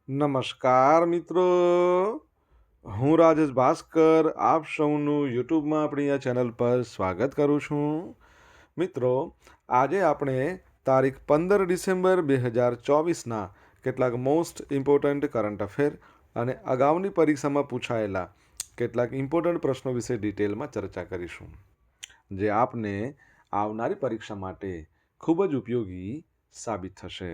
નમસ્કાર મિત્રો, હું રાજેશ ભાસ્કર આપ સૌનું યુટ્યુબમાં આપણી આ ચેનલ પર સ્વાગત કરું છું. મિત્રો, આજે આપણે તારીખ 15 ડિસેમ્બર 2024ના કેટલાક મોસ્ટ ઇમ્પોર્ટન્ટ કરંટ અફેર અને અગાઉની પરીક્ષામાં પૂછાયેલા કેટલાક ઇમ્પોર્ટન્ટ પ્રશ્નો વિશે ડિટેલમાં ચર્ચા કરીશું, જે આપને આવનારી પરીક્ષા માટે ખૂબ જ ઉપયોગી સાબિત થશે.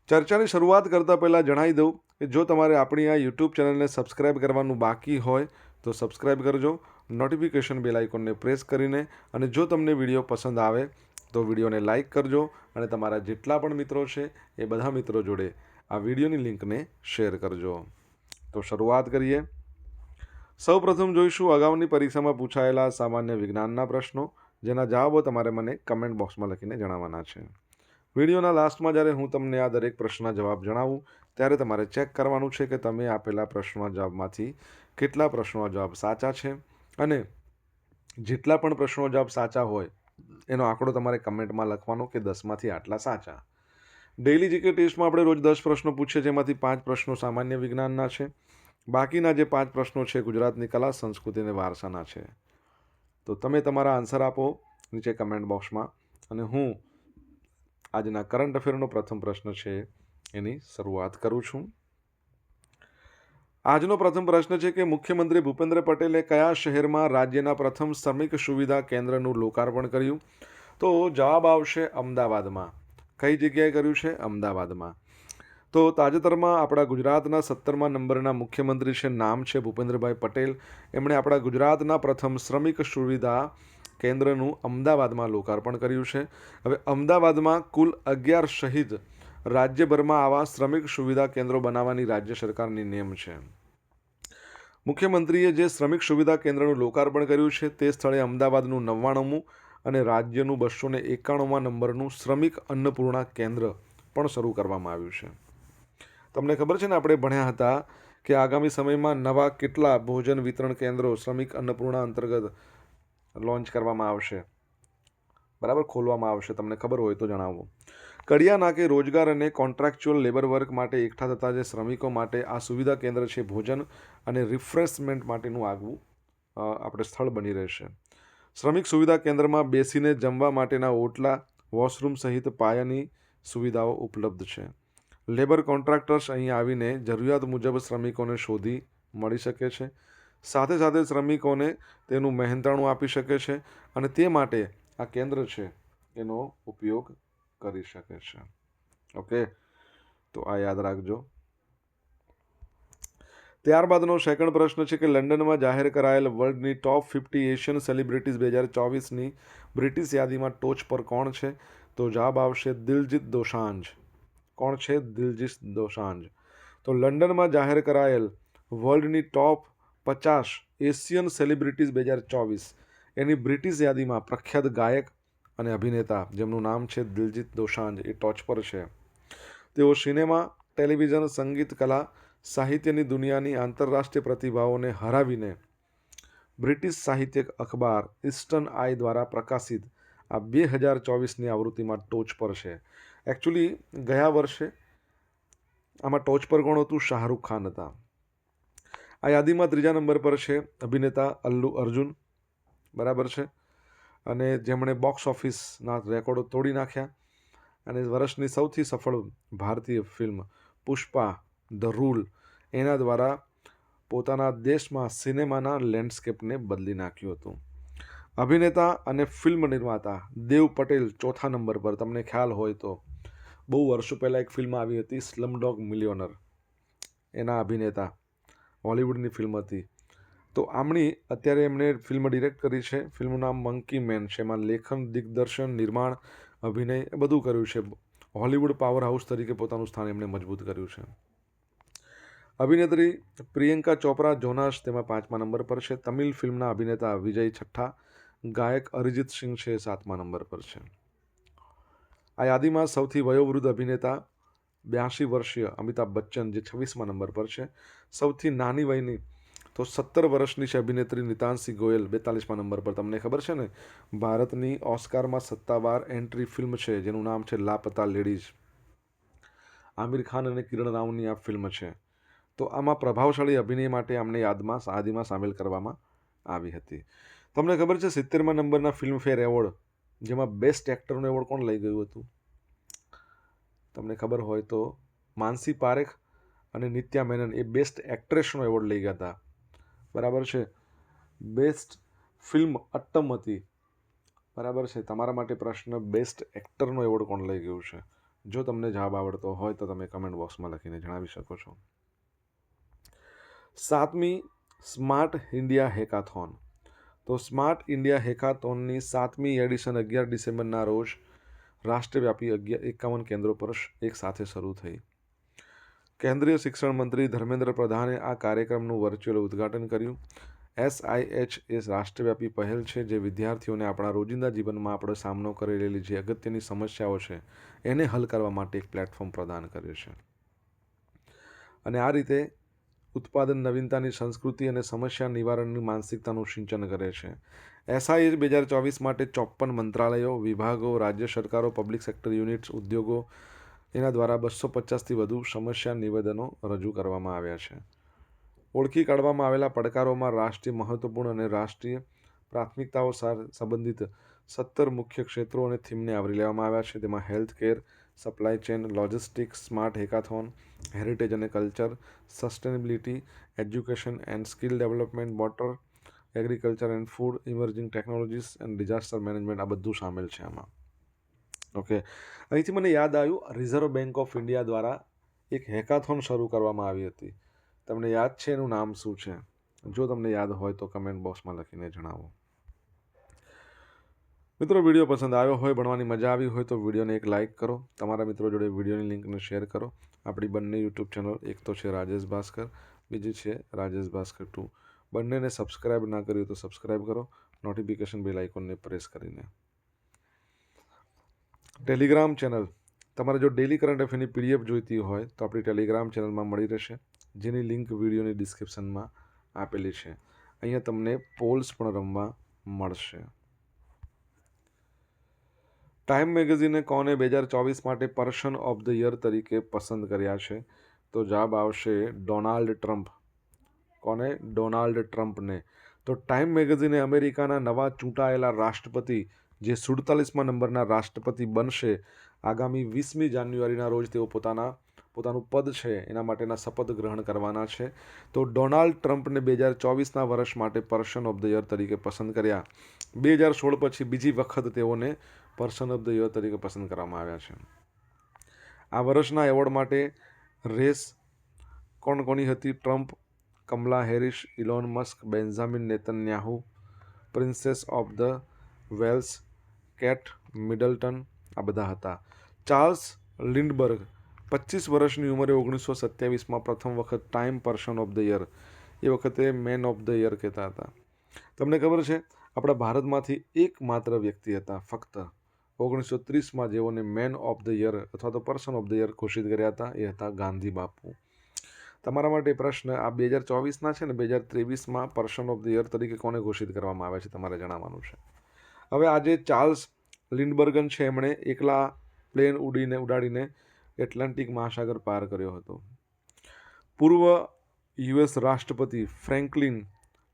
ચર્ચાની શરૂઆત કરતાં પહેલાં જણાવી દઉં કે જો તમારે આપણી આ યુટ્યુબ ચેનલને સબસ્ક્રાઇબ કરવાનું બાકી હોય તો સબસ્ક્રાઇબ કરજો, નોટિફિકેશન બેલ આઇકોનને પ્રેસ કરીને, અને જો તમને વિડીયો પસંદ આવે તો વિડીયોને લાઇક કરજો અને તમારા જેટલા પણ મિત્રો છે એ બધા મિત્રો જોડે આ વિડીયોની લિંકને શેર કરજો. તો શરૂઆત કરીએ. સૌપ્રથમ જોઈશું અગાઉની પરીક્ષામાં પૂછાયેલા સામાન્ય વિજ્ઞાનના પ્રશ્નો, જેના જવાબો તમારે મને કમેન્ટ બોક્સમાં લખીને જણાવવાના છે. વિડીયોના લાસ્ટમાં જ્યારે હું તમને આ દરેક પ્રશ્નના જવાબ જણાવું ત્યારે તમારે ચેક કરવાનું છે કે તમે આપેલા પ્રશ્નના જવાબમાંથી કેટલા પ્રશ્નોના જવાબ સાચા છે, અને જેટલા પણ પ્રશ્નોના જવાબ સાચા હોય એનો આંકડો તમારે કમેન્ટમાં લખવાનો કે 10માંથી આટલા સાચા. ડેઇલી જીકે ટેસ્ટમાં આપણે રોજ 10 પ્રશ્નો પૂછીએ, જેમાંથી 5 પ્રશ્નો સામાન્ય વિજ્ઞાનના છે. બાકીના જે 5 પ્રશ્નો છે ગુજરાતની કલા, સંસ્કૃતિ અને વારસાના છે. તો તમે તમારા આન્સર આપો નીચે કમેન્ટ બોક્સમાં, અને હું આજના કરંટ અફેરનો પ્રથમ પ્રશ્ન છે એની શરૂઆત કરું છું. આજનો પ્રથમ પ્રશ્ન છે કે મુખ્યમંત્રી ભૂપેન્દ્ર પટેલે કયા શહેરમાં રાજ્યના પ્રથમ શ્રમિક સુવિધા કેન્દ્રનું લોકાર્પણ કર્યું? તો જવાબ આવશે અમદાવાદમાં. કઈ જગ્યાએ કર્યું છે? અમદાવાદમાં. તો તાજેતરમાં આપણા ગુજરાતના 17મા નંબરના મુખ્યમંત્રી છે, નામ છે ભૂપેન્દ્રભાઈ પટેલ. એમણે આપણા ગુજરાતના પ્રથમ શ્રમિક સુવિધા કેન્દ્રનું અમદાવાદમાં લોકાર્પણ કર્યું છે. હવે અમદાવાદમાં કુલ 11 સહિત રાજ્યભરમાં આવા શ્રમિક સુવિધા કેન્દ્રો બનાવવાની રાજ્ય સરકારની નેમ છે. મુખ્યમંત્રીએ જે શ્રમિક સુવિધા કેન્દ્રનું લોકાર્પણ કર્યું છે તે સ્થળે અમદાવાદનું 99મું અને રાજ્યનું 291મા નંબરનું શ્રમિક અન્નપૂર્ણા કેન્દ્ર પણ શરૂ કરવામાં આવ્યું છે. તમને ખબર છે ને, આપણે ભણ્યા હતા કે આગામી સમયમાં નવા કેટલા ભોજન વિતરણ કેન્દ્રો શ્રમિક અન્નપૂર્ણા અંતર્ગત લોન્ચ કરવામાં આવશે, બરાબર, ખોલવામાં આવશે. તમને ખબર હોય તો જણાવો. કડિયા નાકે રોજગાર અને કોન્ટ્રાક્ચ્યુઅલ લેબર વર્ક માટે એકઠા થતા જે શ્રમિકો માટે આ સુવિધા કેન્દ્ર છે, ભોજન અને રિફ્રેશમેન્ટ માટેનું આગવું આપણે સ્થળ બની રહેશે. શ્રમિક સુવિધા કેન્દ્રમાં બેસીને જમવા માટેના ઓટલા, વોશરૂમ સહિત પાયાની સુવિધાઓ ઉપલબ્ધ છે. લેબર કોન્ટ્રાક્ટર્સ અહીં આવીને જરૂરિયાત મુજબ શ્રમિકોને શોધી મળી શકે છે. સાથે સાથે શ્રમિકોને તેનું મહેનતાણું આપી શકે છે, અને તે માટે આ કેન્દ્ર છે એનો ઉપયોગ કરી શકે છે. ઓકે, તો આ યાદ રાખજો. ત્યારબાદનો સેકન્ડ પ્રશ્ન છે કે લંડનમાં જાહેર કરાયેલ વર્લ્ડની ટોપ 50 એશિયન સેલિબ્રિટીઝ 2024ની બ્રિટિશ યાદીમાં ટોચ પર કોણ છે? તો જવાબ આવશે દિલજીત દોસાંઝ. કોણ છે? દિલજીત દોસાંઝ. તો લંડનમાં જાહેર કરાયેલ વર્લ્ડની ટોપ 50 એશિયન સેલિબ્રિટીઝ 2024 એની બ્રિટિશ યાદીમાં પ્રખ્યાત ગાયક અને અભિનેતા જેમનું નામ છે દિલજીત દોસાંઝ એ ટોચ પર છે. તેઓ સિનેમા, ટેલિવિઝન, સંગીત, કલા, સાહિત્યની દુનિયાની આંતરરાષ્ટ્રીય પ્રતિભાઓને હરાવીને બ્રિટિશ સાહિત્યિક અખબાર ઇસ્ટર્ન આઈ દ્વારા પ્રકાશિત આ 2024ની આવૃત્તિમાં ટોચ પર છે. એકચ્યુઅલી ગયા વર્ષે આમાં ટોચ પર કોણ હતું? શાહરૂખ ખાન હતા. આ યાદીમાં ત્રીજા નંબર પર છે અભિનેતા અલ્લુ અર્જુન, બરાબર છે, અને જેમણે બોક્સ ઓફિસના રેકોર્ડો તોડી નાખ્યા. અને વર્ષની સૌથી સફળ ભારતીય ફિલ્મ પુષ્પા ધ રૂલ એના દ્વારા પોતાના દેશમાં સિનેમાના લેન્ડસ્કેપને બદલી નાખ્યું હતું. અભિનેતા અને ફિલ્મ નિર્માતા દેવ પટેલ ચોથા નંબર પર. તમને ખ્યાલ હોય તો બહુ વર્ષો પહેલાં એક ફિલ્મ આવી હતી સ્લમડોગ મિલિયોનર, એના અભિનેતા, હોલિવૂડની ફિલ્મ હતી. તો આમની અત્યારે એમણે ફિલ્મ ડિરેક્ટ કરી છે. ફિલ્મનું નામ મંકી મેન છે. એમાં લેખન, દિગ્દર્શન, નિર્માણ, અભિનય એ બધું કર્યું છે. હોલિવૂડ પાવર હાઉસ તરીકે પોતાનું સ્થાન એમણે મજબૂત કર્યું છે. અભિનેત્રી પ્રિયંકા ચોપરા જોનાસ તેમાં 5મા નંબર પર છે. તમિલ ફિલ્મના અભિનેતા વિજય છઠ્ઠા. ગાયક અરિજીત સિંહ છે 7મા નંબર પર છે. આ યાદીમાં સૌથી વયોવૃદ્ધ અભિનેતા 82 વર્ષીય અમિતાભ બચ્ચન, જે 26મા નંબર પર છે. સૌથી નાની વયની તો 17 વર્ષની છે અભિનેત્રી નિતાંશી ગોયલ, 42મા નંબર પર. તમને ખબર છે ને, ભારતની ઓસ્કારમાં સત્તાવાર એન્ટ્રી ફિલ્મ છે જેનું નામ છે લાપતા લેડીઝ. આમિર ખાન અને કિરણ રાવની આ ફિલ્મ છે. તો આમાં પ્રભાવશાળી અભિનય માટે આમને યાદીમાં સામેલ કરવામાં આવી હતી. તમને ખબર છે 70મા નંબરના ફિલ્મફેર એવોર્ડ જેમાં બેસ્ટ એક્ટરનો એવોર્ડ કોણ લઈ ગયું હતું? તમને ખબર હોય તો માનસી પારેખ અને નિત્યા મેનન એ બેસ્ટ એક્ટ્રેસનો એવોર્ડ લઈ ગયા હતા. બરાબર છે. બેસ્ટ ફિલ્મ અટ્ટમ હતી. બરાબર છે. તમારા માટે પ્રશ્ન બેસ્ટ એક્ટરનો એવોર્ડ કોણ લઈ ગયું છે? જો તમને જવાબ આવડતો હોય તો તમે કમેન્ટ બોક્સમાં લખીને જણાવી શકો છો. 7મી સ્માર્ટ ઇન્ડિયા હેકાથોન. તો સ્માર્ટ ઇન્ડિયા હેકાથોનની 7મી એડિશન 11 ડિસેમ્બરના રોજ રાષ્ટ્રવ્યાપી 51 કેન્દ્રો પર એક સાથે શરૂ થઈ. કેન્દ્રીય શિક્ષણ મંત્રી ધર્મેન્દ્ર પ્રધાને આ કાર્યક્રમનું વર્ચ્યુઅલ ઉદ્ઘાટન કર્યું. SIH એ રાષ્ટ્રવ્યાપી પહેલ છે જે વિદ્યાર્થીઓને આપણા રોજિંદા જીવનમાં આપણે સામનો કરી રહેલી જે અગત્યની સમસ્યાઓ છે એને હલ કરવા માટે એક પ્લેટફોર્મ પ્રદાન કરે છે. અને આ રીતે ઉત્પાદન, નવીનતાની સંસ્કૃતિ અને સમસ્યા નિવારણની માનસિકતાનું સિંચન કરે છે. SIH 2024 માટે 54 મંત્રાલયો, વિભાગો, રાજ્ય સરકારો, પબ્લિક સેક્ટર યુનિટ્સ, ઉદ્યોગો એના દ્વારા 250થી વધુ સમસ્યા નિવેદનો રજૂ કરવામાં આવ્યા છે. ઓળખી કાઢવામાં આવેલા પડકારોમાં રાષ્ટ્રીય મહત્વપૂર્ણ અને રાષ્ટ્રીય પ્રાથમિકતાઓ સંબંધિત 17 મુખ્ય ક્ષેત્રો અને થીમને આવરી લેવામાં આવ્યા છે. તેમાં health care, supply chain, logistics, smart hackathon, heritage અને culture, sustainability, education and skill development, water, agriculture and food, emerging technologies and disaster management, આ બધું સામેલ છે આમાં. ઓકે, અહીંથી મને યાદ આવ્યું, રિઝર્વ બેંક ઓફ ઇન્ડિયા દ્વારા એક હેકાથોન શરૂ કરવામાં આવી હતી. તમને યાદ છે એનું નામ શું છે? જો તમને યાદ હોય તો કમેન્ટ બોક્સમાં લખીને જણાવો. મિત્રો, વિડીયો પસંદ આવ્યો હોય, ભણવાની મજા આવી હોય તો વિડીયોને એક લાઇક કરો. તમારા મિત્રો જોડે વિડીયોની લિંકને શેર કરો. આપણી બંને યુટ્યુબ ચેનલ, એક તો છે રાજેશ ભાસ્કર, બીજી છે રાજેશ ભાસ્કર 2. બંનેને સબસ્ક્રાઇબ ના કર્યું તો સબસ્ક્રાઇબ કરો, નોટિફિકેશન બેલ આઇકોનને પ્રેસ કરીને. ટેલિગ્રામ ચેનલ, તમારે જો ડેલી કરંટ અફેરની PDF જોઈતી હોય તો આપણી ટેલિગ્રામ ચેનલમાં મળી રહેશે, જેની લિંક વિડીયોની ડિસ્ક્રિપ્શનમાં આપેલી છે. અહીંયા તમને પોલ્સ પણ રમવા મળશે. ટાઈમ મેગેઝિને કોને 2024 માટે પર્સન ઓફ ધ યર તરીકે પસંદ કર્યા છે? તો જવાબ આવશે ડોનાલ્ડ ટ્રમ્પ. કોને? ડોનાલ્ડ ટ્રમ્પને. તો ટાઈમ મેગેઝિને અમેરિકાના નવા ચૂંટાયેલા રાષ્ટ્રપતિ, જે 47મા નંબરના રાષ્ટ્રપતિ બનશે, આગામી 20મી જાન્યુઆરીના રોજ તેઓ પોતાનું પદ છે એના માટેના શપથ ગ્રહણ કરવાના છે. તો ડોનાલ્ડ ટ્રમ્પને 2024ના વર્ષ માટે પર્સન ઓફ ધ યર તરીકે પસંદ કર્યા. 2016 પછી બીજી વખત તેઓને પર્સન ઓફ ધ યર તરીકે પસંદ કરવામાં આવ્યા છે. આ વર્ષના એવોર્ડ માટે રેસ કોની હતી? Trump, Kamala Harris, Elon Musk, Benjamin Netanyahu, Princess of the Wales, Kate Middleton, આ બધા હતા. ચાર્લ્સ લિન્ડબર્ગ 25 વર્ષની ઉંમરે 1927માં પ્રથમ વખત Time Person of the Year, એ વખતે મેન ઓફ ધ યર કહેતા હતા. તમને ખબર છે આપણા ભારતમાંથી એકમાત્ર વ્યક્તિ હતા ફક્ત 1930માં જેઓને મેન ઓફ ધ યર અથવા તો પર્સન ઓફ ધ યર ઘોષિત કર્યા હતા, એ હતા ગાંધી બાપુ. તમારા માટે પ્રશ્ન, આ 2024ના છે ને, 2023માં પર્સન ઓફ ધ યર તરીકે કોને ઘોષિત કરવામાં આવ્યા છે તમારે જણાવવાનું છે. હવે આજે ચાર્લ્સ લિન્ડબર્ગન છે, એમણે એકલા પ્લેન ઉડાડીને એટલાન્ટિક મહાસાગર પાર કર્યો હતો. પૂર્વ US રાષ્ટ્રપતિ ફ્રેન્કલિન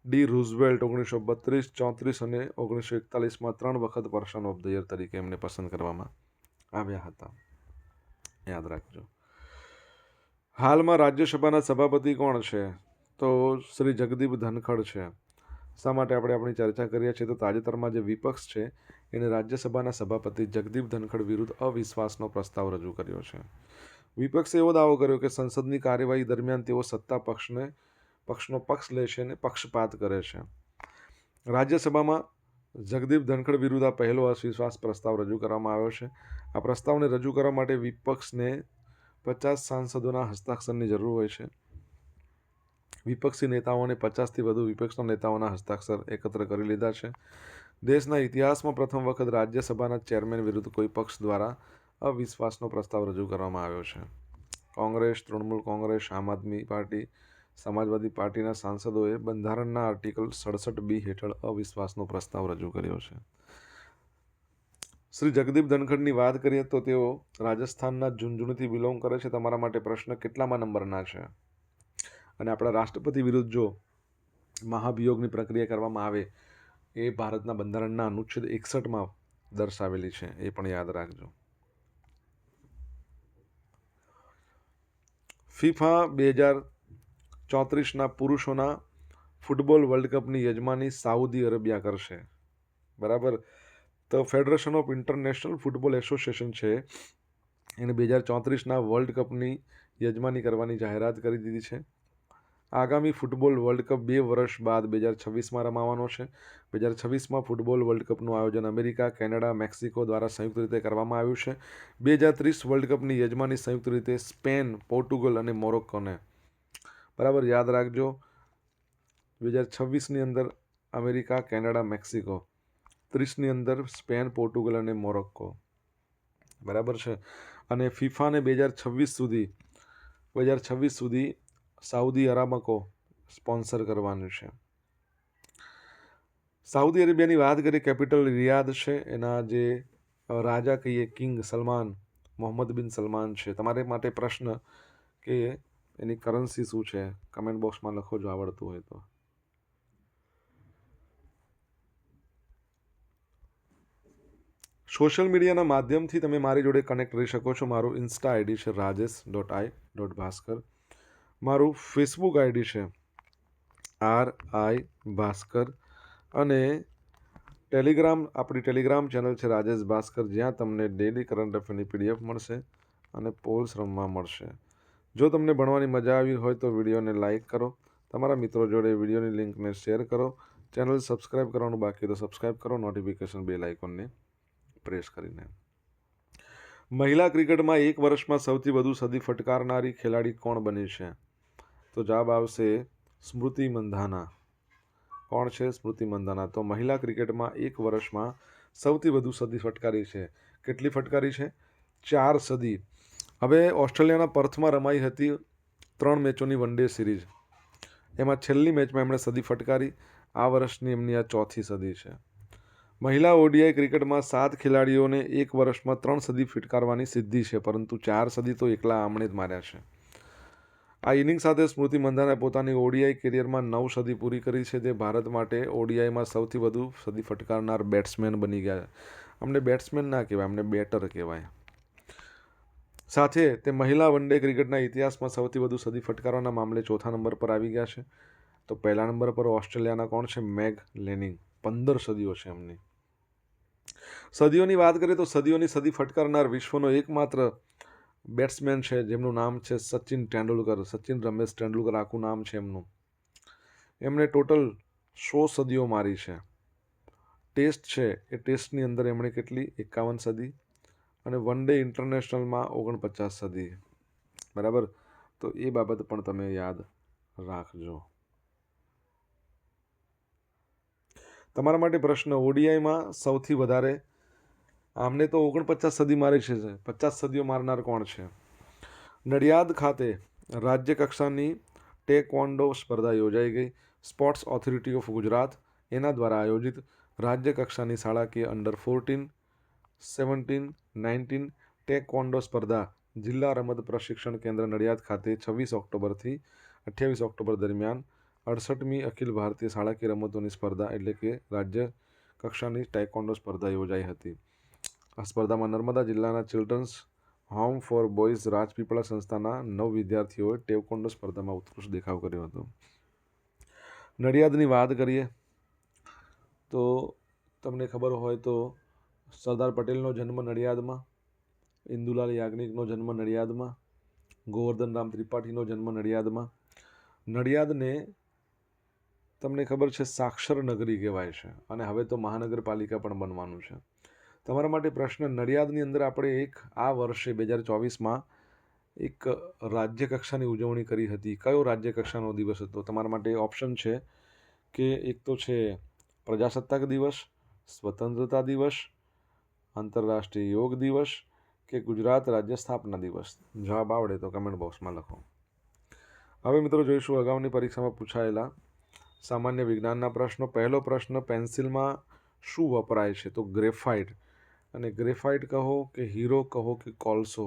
ડી રૂઝવેલ્ટ 1932, 34 અને 1941માં 3 વખત પર્સન ઓફ ધ યર તરીકે એમને પસંદ કરવામાં આવ્યા હતા. યાદ રાખજો. હાલમાં રાજ્યસભાના સભાપતિ કોણ છે? તો શ્રી જગદીપ ધનખડ છે. શા માટે આપણે આપણી ચર્ચા કરીએ છીએ? તો તાજેતરમાં જે વિપક્ષ છે એને રાજ્યસભાના સભાપતિ જગદીપ ધનખડ વિરુદ્ધ અવિશ્વાસનો પ્રસ્તાવ રજૂ કર્યો છે. વિપક્ષે એવો દાવો કર્યો કે સંસદની કાર્યવાહી દરમિયાન તેઓ સત્તા પક્ષનો પક્ષ લે છે અને પક્ષપાત કરે છે. રાજ્યસભામાં જગદીપ ધનખડ વિરુદ્ધ આ પહેલો અવિશ્વાસ પ્રસ્તાવ રજૂ કરવામાં આવ્યો છે. આ પ્રસ્તાવને રજૂ કરવા માટે વિપક્ષને 50 સાંસદોના હસ્તાક્ષરની જરૂર હોય છે. વિપક્ષી નેતાઓને 50થી વધુ વિપક્ષના નેતાઓના હસ્તાક્ષર એકત્ર કરી લીધા છે. દેશના ઇતિહાસમાં પ્રથમ વખત રાજ્યસભાના ચેરમેન વિરુદ્ધ કોઈ પક્ષ દ્વારા અવિશ્વાસનો પ્રસ્તાવ રજૂ કરવામાં આવ્યો છે. કોંગ્રેસ, તૃણમૂલ કોંગ્રેસ, આમ આદમી પાર્ટી, સમાજવાદી પાર્ટીના સાંસદોએ બંધારણના આર્ટિકલ 67B હેઠળ અવિશ્વાસનો પ્રસ્તાવ રજૂ કર્યો છે. શ્રી જગદીપ ધનખડની વાત કરીએ તો તેઓ રાજસ્થાનના ઝુંઝુણુથી બિલોંગ કરે છે. તમારા માટે પ્રશ્ન કેટલામાં નંબરના છે? અને આપણા રાષ્ટ્રપતિ વિરુદ્ધ જો મહાભિયોગની પ્રક્રિયા કરવામાં આવે એ ભારતના બંધારણના અનુચ્છેદ 61માં દર્શાવેલી છે, એ પણ યાદ રાખજો. ફિફા 2034ના પુરુષોના ફૂટબોલ વર્લ્ડ કપની યજમાની સાઉદી અરેબિયા કરશે. બરાબર. તો federation of international football association છે એને 2034ના વર્લ્ડ કપની યજમાની કરવાની જાહેરાત કરી દીધી છે. આગામી ફૂટબોલ વર્લ્ડ કપ 2 વર્ષ બાદ 2026માં રમાવાનો છે. 2026માં ફૂટબોલ વર્લ્ડ કપનું આયોજન અમેરિકા, કેનેડા, મેક્સિકો દ્વારા સંયુક્ત રીતે કરવામાં આવ્યું છે. 2030 વર્લ્ડ કપની યજમાની સંયુક્ત રીતે સ્પેન, પોર્ટુગલ અને મોરોક્કોને. બરાબર, યાદ રાખજો. 2026ની અંદર અમેરિકા, કેનેડા, મેક્સિકો. 30ની અંદર સ્પેન, પોર્ટુગલ અને મોરોક્કો. બરાબર છે. અને ફિફાને 2026 સુધી સાઉદી અરામકો સ્પોન્સર કરવાનું છે. સાઉદી અરેબિયાની વાત કરીએ, કેપિટલ રિયાદ છે. એના જે રાજા કહીએ કિંગ સલમાન, મોહમ્મદ બિન સલમાન છે. તમારે માટે પ્રશ્ન કે એની કરન્સી શું છે? કમેન્ટ બોક્સમાં લખો જો આવડતું હોય તો. સોશિયલ મીડિયાના માધ્યમથી તમે મારી જોડે કનેક્ટ રહી શકો છો. મારું ઇન્સ્ટા આઈડી છે rajesh.i.bhaskar. મારું ફેસબુક આઈડી છે RI ભાસ્કર. અને આપણી ટેલિગ્રામ ચેનલ છે રાજેશ ભાસ્કર, જ્યાં તમને ડેલી કરંટ અફેરની PDF મળશે અને પોલ્સ રમવા મળશે. જો તમને ભણવાની મજા આવી હોય તો વિડીયોને લાઇક કરો, તમારા મિત્રો જોડે વિડીયોની લિંકને શેર કરો. ચેનલ સબસ્ક્રાઈબ કરવાનું બાકી તો સબસ્ક્રાઈબ કરો, નોટિફિકેશન બેલ આઇકોનને પ્રેસ કરીને. મહિલા ક્રિકેટમાં 1 વર્ષમાં સૌથી વધુ સદી ફટકારનારી ખેલાડી કોણ બની છે? તો જવાબ આવશે સ્મૃતિ મંધાના. કોણ છે? સ્મૃતિ મંધાના. તો મહિલા ક્રિકેટમાં 1 વર્ષમાં સૌથી વધુ સદી ફટકારી છે. કેટલી ફટકારી છે? 4 સદી. હવે ઓસ્ટ્રેલિયાના પર્થમાં રમાઈ હતી 3 મેચોની વન ડે સિરીઝ. એમાં છેલ્લી મેચમાં એમણે સદી ફટકારી. આ વર્ષની એમની આ 4થી સદી છે. મહિલા ODI ક્રિકેટમાં 7 ખેલાડીઓને 1 વર્ષમાં 3 સદી ફટકારવાની સિદ્ધિ છે, પરંતુ 4 સદી તો એકલા આમણે જ માર્યા છે. આ ઇનિંગ સાથે સ્મૃતિ મંધાને પોતાની ODI કેરિયરમાં 9 સદી પૂરી કરી છે. તે ભારત માટે ODIમાં સૌથી વધુ સદી ફટકારનાર બેટ્સમેન બની ગયા. અમને બેટ્સમેન ના કહેવાય, અમને બેટર કહેવાય. સાથે તે મહિલા વન ડે ક્રિકેટના ઇતિહાસમાં સૌથી વધુ સદી ફટકારવાના મામલે 4થા નંબર પર આવી ગયા છે. તો પહેલા નંબર પર ઓસ્ટ્રેલિયાના કોણ છે? મેગ લેનિંગ. 15 સદીઓ છે એમની. સદીઓની વાત કરીએ તો સદીઓની સદી ફટકારનાર વિશ્વનો એકમાત્ર બેટ્સમેન છે જેમનું નામ છે સચિન તેંડુલકર. સચિન રમેશ તેંડુલકર આખું નામ છે એમનું. એમણે ટોટલ 100 સદીઓ મારી છે. ટેસ્ટ છે એ ટેસ્ટની અંદર એમણે કેટલી? 51 સદી. અને વન ડે ઇન્ટરનેશનલમાં 49 સદી. બરાબર. તો એ બાબત પણ તમે યાદ રાખજો. તમારા માટે પ્રશ્ન, ODIમાં સૌથી વધારે આમને તો 49 સદી મારી છે, 50 સદીઓ મારનાર કોણ છે? નડિયાદ ખાતે રાજ્ય કક્ષાની ટેકવોન્ડો સ્પર્ધા યોજાઈ ગઈ. સ્પોર્ટ્સ ઓથોરિટી ઓફ ગુજરાત એના દ્વારા આયોજિત રાજ્ય કક્ષાની શાળાકીય અંડર 14, 17, 19 ટેકવોન્ડો સ્પર્ધા જિલ્લા રમત પ્રશિક્ષણ કેન્દ્ર નડિયાદ ખાતે 26 ઓક્ટોબરથી 28 ઓક્ટોબર દરમિયાન 68મી અખિલ ભારતીય શાળાકીય રમતોની સ્પર્ધા એટલે કે રાજ્ય કક્ષાની ટેકવોન્ડો સ્પર્ધા યોજાઈ હતી. આ સ્પર્ધામાં નર્મદા જિલ્લાના children's home for boys Rajpipla સંસ્થાના 9 વિદ્યાર્થીઓએ ટેકવોન્ડો સ્પર્ધામાં ઉત્કૃષ્ટ દેખાવ કર્યો હતો. નડિયાદની વાત કરીએ તો તમને ખબર હોય તો સરદાર પટેલનો જન્મ નડિયાદમાં, ઇન્દુલાલ યાજ્ઞિકનો જન્મ નડિયાદમાં, ગોવર્ધન રામ ત્રિપાઠીનો જન્મ નડિયાદમાં. નડિયાદને તમને ખબર છે સાક્ષર નગરી કહેવાય છે અને હવે તો મહાનગરપાલિકા પણ બનવાનું છે. તમારા માટે પ્રશ્ન, નડિયાદની અંદર આપણે આ વર્ષે 2024માં એક રાજ્ય કક્ષાની ઉજવણી કરી હતી. કયો રાજ્ય કક્ષાનો દિવસ હતો? તમારા માટે ઓપ્શન છે કે એક તો છે પ્રજાસત્તાક દિવસ, સ્વતંત્રતા દિવસ, આંતરરાષ્ટ્રીય યોગ દિવસ કે ગુજરાત રાજ્ય સ્થાપના દિવસ. જવાબ આવડે તો કમેન્ટ બોક્સમાં લખો. હવે મિત્રો જોઈશું અગાઉની પરીક્ષામાં પૂછાયેલા સામાન્ય વિજ્ઞાનના પ્રશ્નો. પહેલો પ્રશ્ન, પેન્સિલમાં શું વપરાય છે? તો ગ્રેફાઇટ. અને ગ્રેફાઇટ કહો કે હીરો કહો કે કોલસો,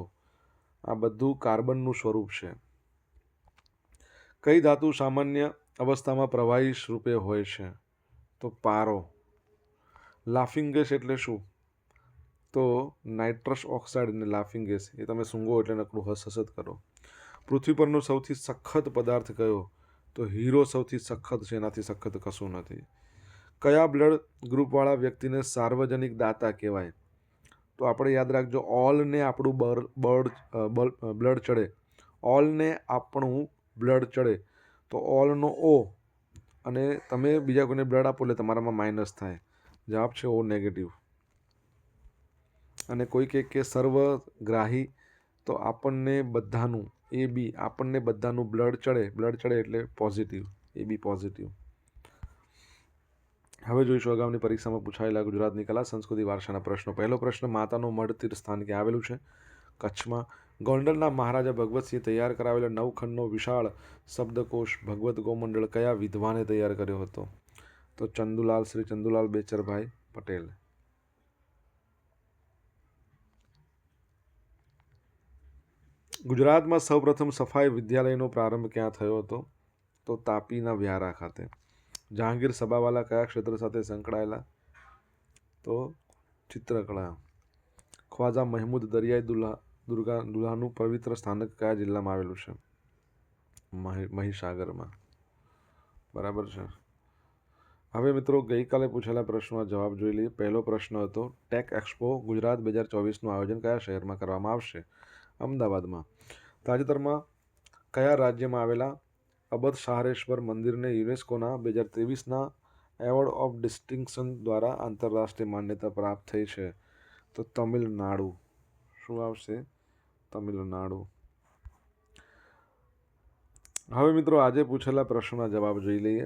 આ બધું કાર્બનનું સ્વરૂપ છે. કઈ ધાતુ સામાન્ય અવસ્થામાં પ્રવાહી રૂપે હોય છે? તો પારો. લાફિંગ ગેસ એટલે શું? તો નાઇટ્રસ ઓક્સાઇડ અને લાફિંગ ગેસ. એ તમે સૂંઘો એટલે નકરું હસ જ કરો. પૃથ્વી પરનો સૌથી સખત પદાર્થ કયો? તો હીરો સૌથી સખત છે, એનાથી સખત કશું નથી. કયા બ્લડ ગ્રુપવાળા વ્યક્તિને સાર્વજનિક દાતા કહેવાય? તો આપણે યાદ રાખજો, ઓલને આપણું બ્લડ ચડે, ઓલને આપણું બ્લડ ચડે તો ઓલનો ઓ, અને તમે બીજા કોઈને બ્લડ આપો એટલે તમારામાં માઇનસ થાય. જવાબ છે ઓ નેગેટિવ. અને કોઈ કે સર્વગ્રાહી, તો આપણને બધાનું એ બી, આપણને બધાનું બ્લડ ચડે એટલે પોઝિટિવ, એ બી પોઝિટિવ. હવે જોઈશું આગામી પરીક્ષામાં પૂછાયેલા ગુજરાતની કલા સંસ્કૃતિ વારસાના પ્રશ્નો. પહેલો પ્રશ્ન, માતાનું મઢ તીર્થ સ્થાન ક્યાં આવેલું છે? કચ્છમાં. ગોંડલના મહારાજા ભગવતસિંહે તૈયાર કરાવેલો 9 ખંડનો વિશાળ શબ્દકોશ ભગવત ગોમંડળ કયા વિદ્વાને તૈયાર કર્યો હતો? તો શ્રી ચંદુલાલ બેચરભાઈ પટેલ. ગુજરાતમાં સૌપ્રથમ સફાઈ વિદ્યાલયનો પ્રારંભ ક્યાં થયો હતો? તો તાપીના વ્યારા ખાતે. જહાંગીર સબાવાલા કયા ક્ષેત્ર સાથે સંકળાયેલા? તો ચિત્રકળા. ખ્વાજા મહેમૂદ દરિયાઈ દુલ્હાનું પવિત્ર સ્થાનક કયા જિલ્લામાં આવેલું છે? મહીસાગરમાં. બરાબર છે. હવે મિત્રો, ગઈકાલે પૂછેલા પ્રશ્નોના જવાબ જોઈ લઈએ. પહેલો પ્રશ્ન હતો, ટેક એક્સપો ગુજરાત 2024નું આયોજન કયા શહેરમાં કરવામાં આવશે? અમદાવાદમાં. તાજેતરમાં કયા રાજ્યમાં આવેલા અબદ શાહરેશ્વર મંદિરને યુનેસ્કોના 2023ના એવોર્ડ ઓફ ડિસ્ટિંક્શન દ્વારા આંતરરાષ્ટ્રીય માન્યતા પ્રાપ્ત થઈ છે? તો તમિલનાડુ. શું આવશે? તમિલનાડુ. હવે મિત્રો, આજે પૂછેલા પ્રશ્નોના જવાબ જોઈ લઈએ.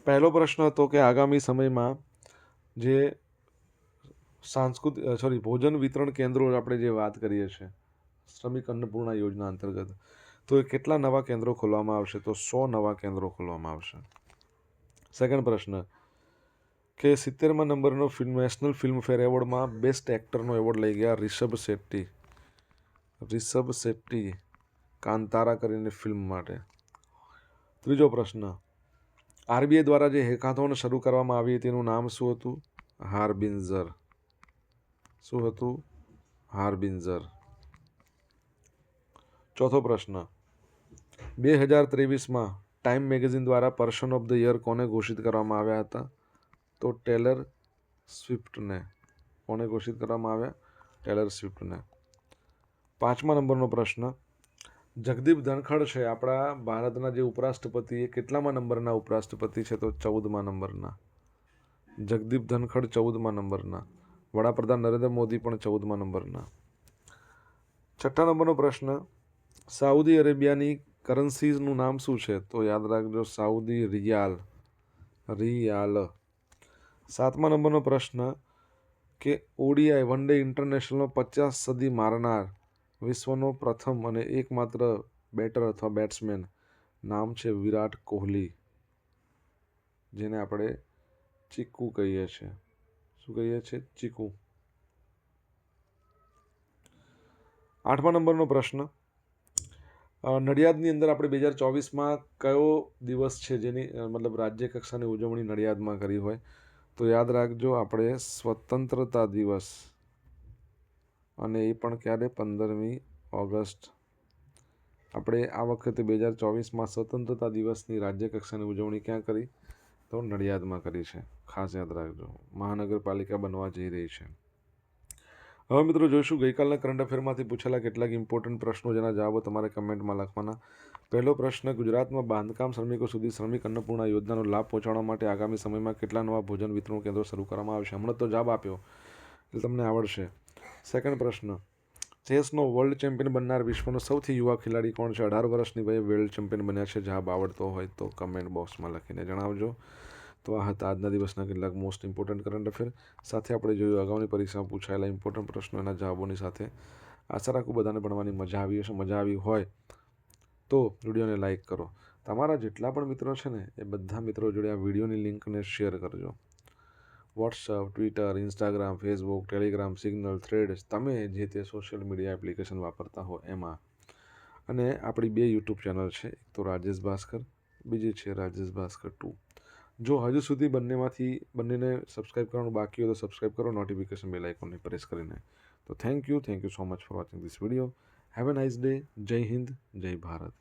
પહેલો પ્રશ્ન હતો કે આગામી સમયમાં જે ભોજન વિતરણ કેન્દ્રો આપણે જે વાત કરીએ છીએ શ્રમિક અન્નપૂર્ણા યોજના અંતર્ગત, તો એ કેટલા નવા કેન્દ્રો ખોલવામાં આવશે? તો 100 નવા કેન્દ્રો ખોલવામાં આવશે. સેકન્ડ પ્રશ્ન કે 70મા નંબરનો નેશનલ ફિલ્મફેર એવોર્ડમાં બેસ્ટ એક્ટરનો એવોર્ડ લઈ ગયા રિષભ શેટ્ટી કાંતારા કરીને ફિલ્મ માટે. ત્રીજો પ્રશ્ન, આરબીઆઈ દ્વારા જે હેકાથોન શરૂ કરવામાં આવી તેનું નામ શું હતું? હાર્બિન્જર. શું હતું? હાર્બિન્જર. ચોથો પ્રશ્ન, 2023માં ટાઈમ મેગેઝિન દ્વારા પર્સન ઓફ ધ યર કોને ઘોષિત કરવામાં આવ્યા હતા? તો ટેલર સ્વિફ્ટને. કોને ઘોષિત કરવામાં આવ્યા? ટેલર સ્વિફ્ટને. 5મા નંબરનો પ્રશ્ન, જગદીપ ધનખડ છે આપણા ભારતના જે ઉપરાષ્ટ્રપતિ, એ કેટલામા નંબરના ઉપરાષ્ટ્રપતિ છે? તો 14મા નંબરના. જગદીપ ધનખડ 14મા નંબરના. વડાપ્રધાન નરેન્દ્ર મોદી પણ 14મા નંબરના. 6ઠ્ઠા નંબરનો પ્રશ્ન, સાઉદી અરેબિયાની કરન્સીનું નામ શું છે? તો યાદ રાખજો, સાઉદી રિયાલ. 7મા નંબરનો પ્રશ્ન કે ઓડીઆઈ વન ડે ઇન્ટરનેશનલમાં 50 સદી મારનાર વિશ્વનો પ્રથમ અને એકમાત્ર બેટર અથવા બેટ્સમેન નામ છે વિરાટ કોહલી, જેને આપણે ચીકુ કહીએ છીએ. શું કહીએ છીએ? ચીકુ. 8મા નંબરનો પ્રશ્ન, નડિયાદની અંદર આપણે 2024માં કયો દિવસ છે જેની રાજ્ય કક્ષાની ઉજવણી નડિયાદમાં કરી હોય? તો યાદ રાખજો, આપણે સ્વતંત્રતા દિવસ, અને એ પણ ક્યારે? 15મી ઓગસ્ટ. આપણે આ વખતે 2024માં સ્વતંત્રતા દિવસની રાજ્ય કક્ષાની ઉજવણી ક્યાં કરી? તો નડિયાદમાં કરી છે. ખાસ યાદ રાખજો, મહાનગરપાલિકા બનવા જઈ રહી છે. હવે મિત્રો, જોઈશું ગઈકાલના કરંટ અફેરમાંથી પૂછેલા કેટલાક ઇમ્પોર્ટન્ટ પ્રશ્નો, જેના જવાબો તમારે કમેન્ટમાં લખવાના. પહેલો પ્રશ્ન, ગુજરાતમાં બાંધકામ શ્રમિકો સુધી શ્રમિક અન્નપૂર્ણા યોજનાનો લાભ પહોંચાડવા માટે આગામી સમયમાં કેટલા નવા ભોજન વિતરણ કેન્દ્રો શરૂ કરવામાં આવશે? હમણાં તો જવાબ આપ્યો એટલે તમને આવડશે. સેકન્ડ પ્રશ્ન, ચેસનો વર્લ્ડ ચેમ્પિયન બનનાર વિશ્વનો સૌથી યુવા ખેલાડી કોણ છે? 18 વર્ષની વયે વર્લ્ડ ચેમ્પિયન બન્યા છે. જવાબ આવડતો હોય તો કમેન્ટ બોક્સમાં લખીને જણાવજો. તો આ હતા આજના દિવસના કેટલાક મોસ્ટ ઇમ્પોર્ટન્ટ કરંટ અફેર. સાથે આપણે જોયું અગાઉની પરીક્ષામાં પૂછાયેલા ઇમ્પોર્ટન્ટ પ્રશ્નો, એના જવાબોની સાથે. આશા રાખું બધાને ભણવાની મજા આવી હશે. મજા આવી હોય તો વિડીયોને લાઇક કરો. તમારા જેટલા પણ મિત્રો છે ને, એ બધા મિત્રો જોડે આ વિડીયોની લિંકને શેર કરજો. WhatsApp, Twitter, Instagram, Facebook, Telegram, signal, threads, તમે જે તે સોશિયલ મીડિયા એપ્લિકેશન વાપરતા હો એમાં. અને આપણી 2 યુટ્યુબ ચેનલ છે, એક તો રાજેશ ભાસ્કર, બીજી છે રાજેશ ભાસ્કર 2. જો હજુ સુધી બંનેને સબસ્ક્રાઈબ કરવાનું બાકી હોય તો સબસ્ક્રાઈબ કરો, નોટિફિકેશન બેલ આઇકોનને પ્રેસ કરીને. તો thank you so much for watching this video. Have a nice day. જય હિન્દ, જય ભારત.